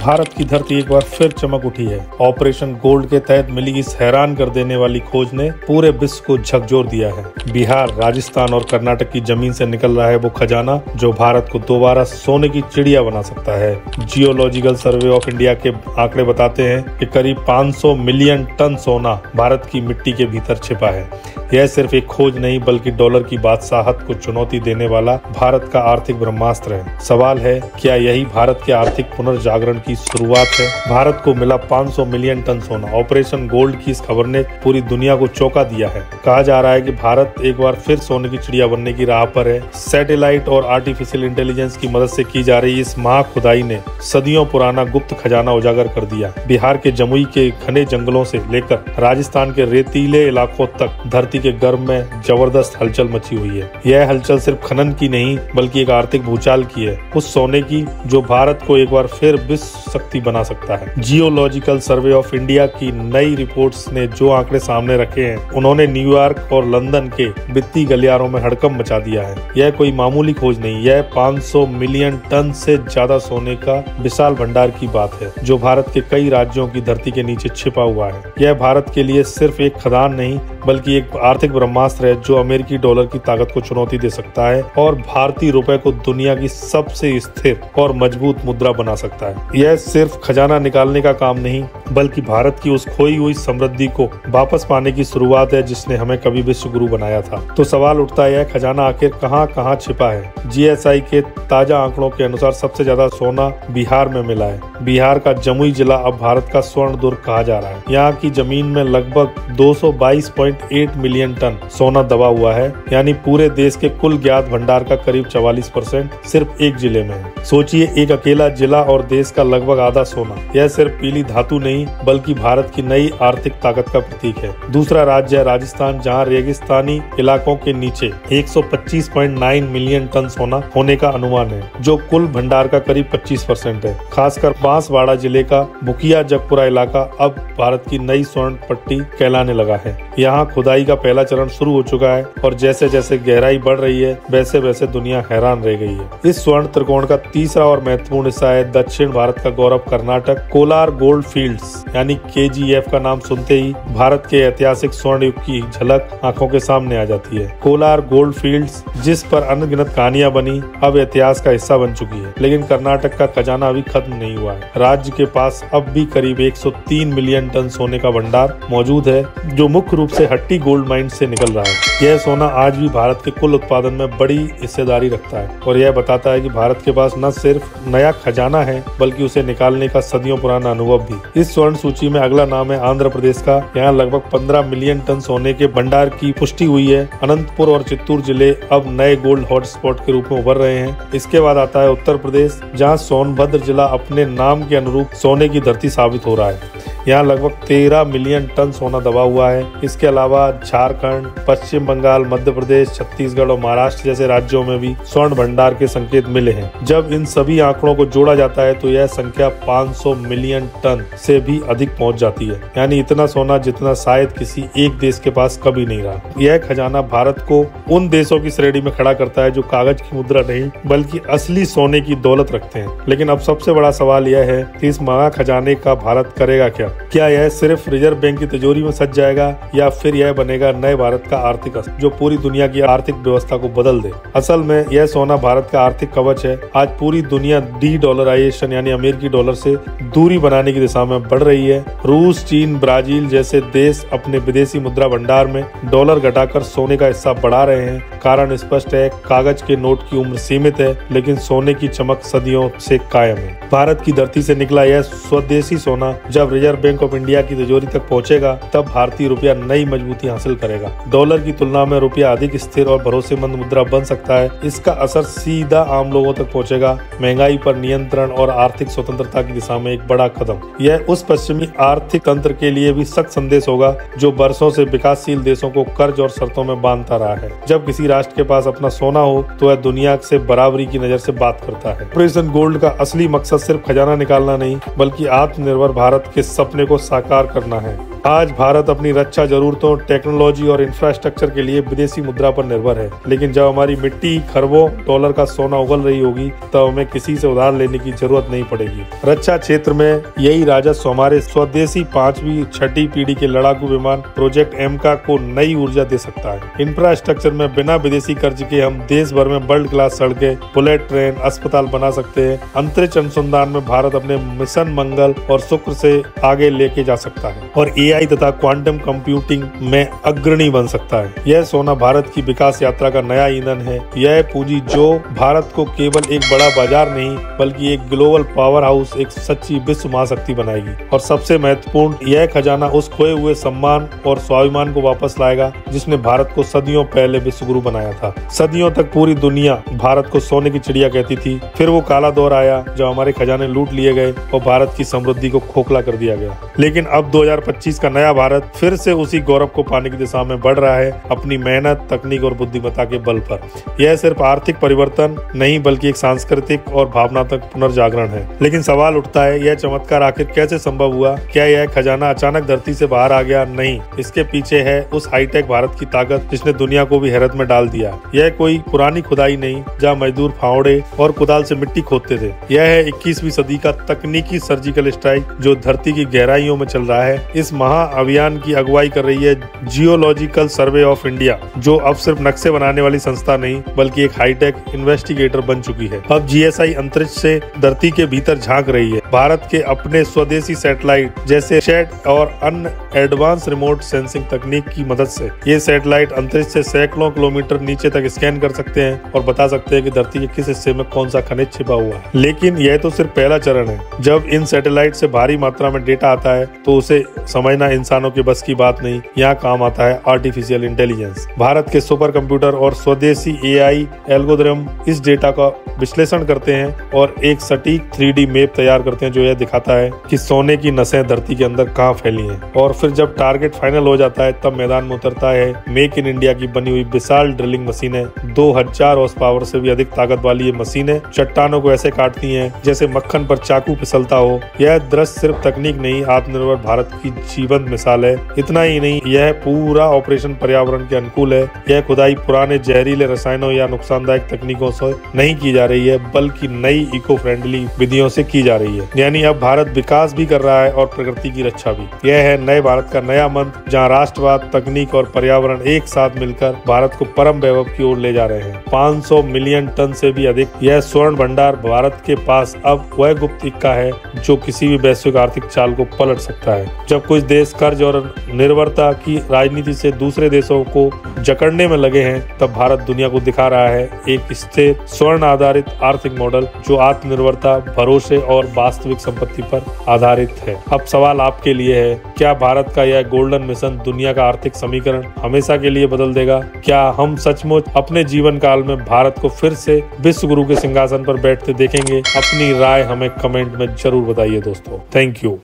भारत की धरती एक बार फिर चमक उठी है। ऑपरेशन गोल्ड के तहत मिली इस हैरान कर देने वाली खोज ने पूरे विश्व को झकझोर दिया है। बिहार, राजस्थान और कर्नाटक की जमीन से निकल रहा है वो खजाना जो भारत को दोबारा सोने की चिड़िया बना सकता है। जियोलॉजिकल सर्वे ऑफ इंडिया के आंकड़े बताते हैं कि करीब 500 मिलियन टन सोना भारत की मिट्टी के भीतर छिपा है। यह सिर्फ एक खोज नहीं बल्कि डॉलर की बादशाहत को चुनौती देने वाला भारत का आर्थिक ब्रह्मास्त्र है। सवाल है, क्या यही भारत के आर्थिक पुनर्जागरण की शुरुआत है? भारत को मिला 500 मिलियन टन सोना। ऑपरेशन गोल्ड की इस खबर ने पूरी दुनिया को चौंका दिया है। कहा जा रहा है कि भारत एक बार फिर सोने की चिड़िया बनने की राह पर है। सैटेलाइट और आर्टिफिशियल इंटेलिजेंस की मदद से की जा रही इस महाखुदाई ने सदियों पुराना गुप्त खजाना उजागर कर दिया। बिहार के जमुई के घने जंगलों से लेकर राजस्थान के रेतीले इलाकों तक धरती के गर्भ में जबरदस्त हलचल मची हुई है। यह हलचल सिर्फ खनन की नहीं बल्कि एक आर्थिक भूचाल की है, उस सोने की जो भारत को एक बार फिर विश्व शक्ति बना सकता है। जियोलॉजिकल सर्वे ऑफ इंडिया की नई रिपोर्ट्स ने जो आंकड़े सामने रखे हैं, उन्होंने न्यूयॉर्क और लंदन के वित्तीय गलियारों में हड़कंप मचा दिया है। यह कोई मामूली खोज नहीं, यह 500 मिलियन टन से ज्यादा सोने का विशाल भंडार की बात है जो भारत के कई राज्यों की धरती के नीचे छिपा हुआ है। यह भारत के लिए सिर्फ एक खदान नहीं बल्कि एक आर्थिक ब्रह्मास्त्र है जो अमेरिकी डॉलर की ताकत को चुनौती दे सकता है और भारतीय रुपए को दुनिया की सबसे स्थिर और मजबूत मुद्रा बना सकता है। यह सिर्फ खजाना निकालने का काम नहीं बल्कि भारत की उस खोई हुई समृद्धि को वापस पाने की शुरुआत है जिसने हमें कभी विश्व गुरु बनाया था। तो सवाल उठता है, यह खजाना आखिर कहां छिपा है? जीएसआई के ताजा आंकड़ों के अनुसार सबसे ज्यादा सोना बिहार में मिला है। बिहार का जमुई जिला अब भारत का स्वर्ण दुर्ग कहा जा रहा है। यहाँ की जमीन में लगभग 222.8 मिलियन टन सोना दबा हुआ है, यानी पूरे देश के कुल ज्ञात भंडार का करीब 44% सिर्फ एक जिले में है। सोचिए, एक अकेला जिला और देश का लगभग आधा सोना। यह सिर्फ पीली धातु नहीं बल्कि भारत की नई आर्थिक ताकत का प्रतीक है। दूसरा राज्य है राजस्थान, जहां रेगिस्तानी इलाकों के नीचे 125.9 मिलियन टन सोना होने का अनुमान है, जो कुल भंडार का करीब 25% है। खासकर बांसवाड़ा जिले का बुकिया जगपुरा इलाका अब भारत की नई स्वर्ण पट्टी कहलाने लगा है। यहाँ खुदाई का पहला चरण शुरू हो चुका है और जैसे जैसे गहराई बढ़ रही है वैसे वैसे दुनिया हैरान रह गई है। इस स्वर्ण त्रिकोण का तीसरा और महत्वपूर्ण हिस्सा है दक्षिण भारत का गौरव कर्नाटक। कोलार गोल्ड फील्ड्स यानी KGF का नाम सुनते ही भारत के ऐतिहासिक स्वर्ण युग की झलक आंखों के सामने आ जाती है। कोलार गोल्ड फील्ड्स, जिस पर अनगिनत कहानियां बनी, अब इतिहास का हिस्सा बन चुकी है। लेकिन कर्नाटक का खजाना अभी खत्म नहीं हुआ है। राज्य के पास अब भी करीब 103 मिलियन टन सोने का भंडार मौजूद है जो मुख्य रूप से हट्टी गोल्ड माइन से निकल रहा है। यह सोना आज भी भारत के कुल उत्पादन में बड़ी हिस्सेदारी रखता है और यह बताता है कि भारत के पास न सिर्फ नया खजाना है बल्कि उसे निकालने का सदियों पुराना अनुभव भी। इस स्वर्ण सूची में अगला नाम है आंध्र प्रदेश का। यहाँ लगभग 15 मिलियन टन सोने के भंडार की पुष्टि हुई है। अनंतपुर और चित्तूर जिले अब नए गोल्ड हॉटस्पॉट के रूप में उभर रहे हैं। इसके बाद आता है उत्तर प्रदेश, जहाँ सोनभद्र जिला अपने नाम के अनुरूप सोने की धरती साबित हो रहा है। यहाँ लगभग 13 मिलियन टन सोना दबा हुआ है। इसके अलावा झारखंड, पश्चिम बंगाल, मध्य प्रदेश, छत्तीसगढ़ और महाराष्ट्र जैसे राज्यों में भी स्वर्ण भंडार के संकेत मिले हैं। जब इन सभी आंकड़ों को जोड़ा जाता है तो यह संख्या 500 मिलियन टन से भी अधिक पहुंच जाती है, यानी इतना सोना जितना शायद किसी एक देश के पास कभी नहीं रहा। यह खजाना भारत को उन देशों की श्रेणी में खड़ा करता है जो कागज की मुद्रा नहीं बल्कि असली सोने की दौलत रखते हैं। लेकिन अब सबसे बड़ा सवाल यह है कि इस महा खजाने का भारत करेगा क्या? क्या यह सिर्फ रिजर्व बैंक की तिजोरी में सज जाएगा या फिर यह बनेगा नए भारत का आर्थिक अस्त्र जो पूरी दुनिया की आर्थिक व्यवस्था को बदल दे? असल में यह सोना भारत का आर्थिक कवच है। आज पूरी दुनिया डी-डॉलराइजेशन यानी अमेरिकी डॉलर से दूरी बनाने की दिशा में बढ़ रही है। रूस, चीन, ब्राजील जैसे देश अपने विदेशी मुद्रा भंडार में डॉलर घटाकर सोने का हिस्सा बढ़ा रहे हैं। कारण स्पष्ट है, कागज के नोट की उम्र सीमित है लेकिन सोने की चमक सदियों से कायम है। भारत की धरती से निकला यह स्वदेशी सोना जब रिजर्व बैंक ऑफ इंडिया की तिजोरी तक पहुंचेगा तब भारतीय रुपया नई मजबूती हासिल करेगा। डॉलर की तुलना में रुपया अधिक स्थिर और भरोसेमंद मुद्रा बन सकता है। इसका असर सीधा आम लोगों तक पहुंचेगा। महंगाई पर नियंत्रण और आर्थिक स्वतंत्रता की दिशा में एक बड़ा कदम। यह उस पश्चिमी आर्थिक तंत्र के लिए भी सख्त संदेश होगा जो बरसों से विकासशील देशों को कर्ज और शर्तों में बांधता रहा है। जब किसी राष्ट्र के पास अपना सोना हो तो वह दुनिया से बराबरी की नजर से बात करता है। ऑपरेशन गोल्ड का असली मकसद सिर्फ खजाना निकालना नहीं बल्कि आत्मनिर्भर भारत के सपने को साकार करना है। आज भारत अपनी रक्षा जरूरतों, टेक्नोलॉजी और इंफ्रास्ट्रक्चर के लिए विदेशी मुद्रा पर निर्भर है, लेकिन जब हमारी मिट्टी खरबों डॉलर का सोना उगल रही होगी तब हमें किसी से उधार लेने की जरूरत नहीं पड़ेगी। रक्षा क्षेत्र में यही राजस्व हमारे स्वदेशी 5वीं 6ठी पीढ़ी के लड़ाकू विमान प्रोजेक्ट एमका को नई ऊर्जा दे सकता है। इंफ्रास्ट्रक्चर में बिना विदेशी कर्ज के हम देश भर में वर्ल्ड क्लास सड़कें, बुलेट ट्रेन, अस्पताल बना सकते हैं। अंतरिक्ष अनुसंधान में भारत अपने मिशन मंगल और शुक्र से आगे लेके जा सकता है और एआई तथा क्वांटम कंप्यूटिंग में अग्रणी बन सकता है। यह सोना भारत की विकास यात्रा का नया ईंधन है। यह पूंजी जो भारत को केवल एक बड़ा बाजार नहीं बल्कि एक ग्लोबल पावर हाउस, एक सच्ची विश्व महाशक्ति बनाएगी। और सबसे महत्वपूर्ण, यह खजाना उस खोए हुए सम्मान और स्वाभिमान को वापस लाएगा जिसने भारत को सदियों पहले विश्व गुरु बनाया था। सदियों तक पूरी दुनिया भारत को सोने की चिड़िया कहती थी। फिर वो काला दौर आया जब हमारे खजाने लूट लिए गए और भारत की समृद्धि को खोखला कर दिया गया। लेकिन अब 2025 का नया भारत फिर से उसी गौरव को पाने की दिशा में बढ़ रहा है, अपनी मेहनत, तकनीक और बुद्धिमत्ता के बल पर। यह सिर्फ आर्थिक परिवर्तन नहीं बल्कि एक सांस्कृतिक और भावनात्मक पुनर्जागरण है। लेकिन सवाल उठता है, यह चमत्कार आखिर कैसे संभव हुआ? क्या यह खजाना अचानक धरती से बाहर आ गया? नहीं, इसके पीछे है उस हाईटेक भारत की ताकत जिसने दुनिया को भी हैरत में डाल दिया। यह कोई पुरानी खुदाई नहीं जहाँ मजदूर फावड़े और कुदाल से मिट्टी खोदते थे। यह है 21वीं सदी का तकनीकी सर्जिकल स्ट्राइक जो धरती की गहराइयों में चल रहा है। इस महा अभियान की अगुवाई कर रही है जियोलॉजिकल सर्वे ऑफ इंडिया, जो अब सिर्फ नक्शे बनाने वाली संस्था नहीं बल्कि एक हाईटेक इन्वेस्टिगेटर बन चुकी है। अब जीएसआई अंतरिक्ष से धरती के भीतर झांक रही है। भारत के अपने स्वदेशी सैटेलाइट जैसे शेड और अन्य एडवांस रिमोट सेंसिंग तकनीक की मदद से ये सैटेलाइट अंतरिक्ष से सैकड़ों किलोमीटर नीचे तक स्कैन कर सकते हैं और बता सकते हैं कि धरती के किस हिस्से में कौन सा खनिज छिपा हुआ है। लेकिन यह तो सिर्फ पहला चरण है। जब इन सैटेलाइट से भारी मात्रा में डेटा आता है तो उसे समझना इंसानों के बस की बात नहीं। यहाँ काम आता है आर्टिफिशियल इंटेलिजेंस। भारत के सुपर कंप्यूटर और स्वदेशी एआई एल्गोरिथम इस डेटा का विश्लेषण करते हैं और एक सटीक 3D मैप तैयार करते हैं जो यह दिखाता है कि सोने की नसें धरती के अंदर कहाँ फैली हैं। और फिर जब टारगेट फाइनल हो जाता है तब मैदान में उतरता है मेक इन इंडिया की बनी हुई विशाल ड्रिलिंग मशीनें। 2000 हॉर्स पावर से भी अधिक ताकत वाली ये मशीनें चट्टानों को ऐसे काटती हैं जैसे मक्खन पर चाकू फिसलता हो। यह दृश्य सिर्फ तकनीक नहीं, आत्मनिर्भर भारत की जीवंत मिसाल है। इतना ही नहीं, यह पूरा ऑपरेशन पर्यावरण के अनुकूल है। यह खुदाई पुराने जहरीले रसायनों या नुकसानदायक तकनीकों से नहीं की जा रही है बल्कि नई इको फ्रेंडली विधियों से की जा रही है। यानी अब भारत विकास भी कर रहा है और प्रकृति की रक्षा भी। यह है नए भारत का नया मंत्र जहाँ राष्ट्रवाद, तकनीक और पर्यावरण एक साथ मिलकर भारत को परम वैभव की ओर ले जा रहे हैं। 500 मिलियन टन से भी अधिक यह स्वर्ण भंडार भारत के पास अब वह गुप्त इक्का है जो किसी भी वैश्विक आर्थिक चाल को पलट सकता है। जब कुछ देश कर्ज और निर्भरता की राजनीति से दूसरे देशों को जकड़ने में लगे हैं तब भारत दुनिया को दिखा रहा है एक स्थिर स्वर्ण आधारित आर्थिक मॉडल जो आत्मनिर्भरता, भरोसे और वास्तविक संपत्ति पर आधारित है। अब सवाल आपके लिए है, क्या भारत का यह गोल्डन मिशन दुनिया का आर्थिक समीकरण हमेशा के लिए बदल देगा? क्या हम सचमुच अपने जीवन काल में भारत को फिर से विश्व गुरु के सिंहासन पर बैठते देखेंगे? अपनी राय हमें कमेंट में जरूर बताइए दोस्तों। Thank you.